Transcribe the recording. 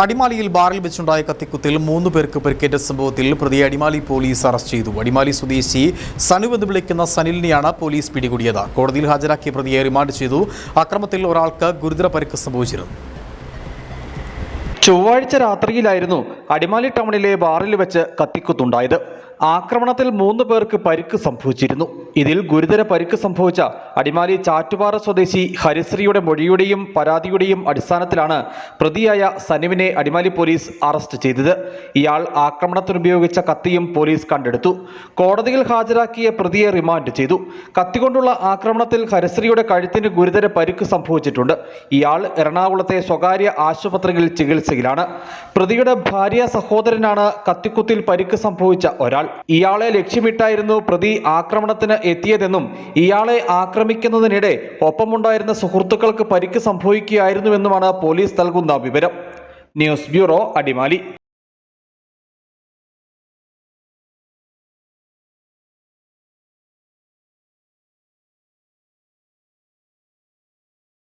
അടിമാലിയിൽ ബാറിൽ വെച്ചുണ്ടായ കത്തിക്കുത്തിൽ 3 പേർക്ക് പരിക്കേറ്റ സംഭവത്തിൽ പ്രതിയെ അടിമാലി പോലീസ് അറസ്റ്റ് ചെയ്തു. അടിമാലി സ്വദേശി സനു എന്ന് വിളിക്കുന്ന സനിലിനെയാണ് പോലീസ് പിടികൂടിയത്. കോടതിയിൽ ഹാജരാക്കിയ പ്രതിയെ റിമാൻഡ് ചെയ്തു. അക്രമത്തിൽ ഒരാൾക്ക് ഗുരുതര പരിക്ക് സംഭവിച്ചിരുന്നു. ചൊവ്വാഴ്ച രാത്രിയിലായിരുന്നു അടിമാലി ടൗണിലെ ബാറിൽ വെച്ച് കത്തിക്കുത്തുണ്ടായത്. ആക്രമണത്തിൽ 3 പേർക്ക് പരിക്ക് സംഭവിച്ചിരുന്നു. ഇതിൽ ഗുരുതര പരിക്ക് സംഭവിച്ച അടിമാലി ചാറ്റുപാറ സ്വദേശി ഹരിശ്രീയുടെ മൊഴിയുടെയും പരാതിയുടെയും അടിസ്ഥാനത്തിലാണ് പ്രതിയായ സനുവിനെ അടിമാലി പോലീസ് അറസ്റ്റ് ചെയ്തത്. ഇയാൾ ആക്രമണത്തിനുപയോഗിച്ച കത്തിയും പോലീസ് കണ്ടെടുത്തു. കോടതിയിൽ ഹാജരാക്കിയ പ്രതിയെ റിമാൻഡ് ചെയ്തു. കത്തികൊണ്ടുള്ള ആക്രമണത്തിൽ ഹരിശ്രീയുടെ കഴുത്തിന് ഗുരുതര പരിക്ക് സംഭവിച്ചിട്ടുണ്ട്. ഇയാൾ എറണാകുളത്തെ സ്വകാര്യ ആശുപത്രിയിൽ ചികിത്സയിലാണ്. പ്രതിയുടെ ഭാര്യ സഹോദരനാണ് കത്തിക്കുത്തിൽ പരിക്ക് സംഭവിച്ച ഒരാൾ. ഇയാളെ ലക്ഷ്യമിട്ടായിരുന്നു പ്രതി ആക്രമണത്തിന് എത്തിയതെന്നും ഇയാളെ ആക്രമിക്കുന്നതിനിടെ ഒപ്പമുണ്ടായിരുന്ന സുഹൃത്തുക്കൾക്ക് പരിക്ക് സംഭവിക്കുകയായിരുന്നുവെന്നുമാണ് പോലീസ് നൽകുന്ന വിവരം. News bureau, Adimali.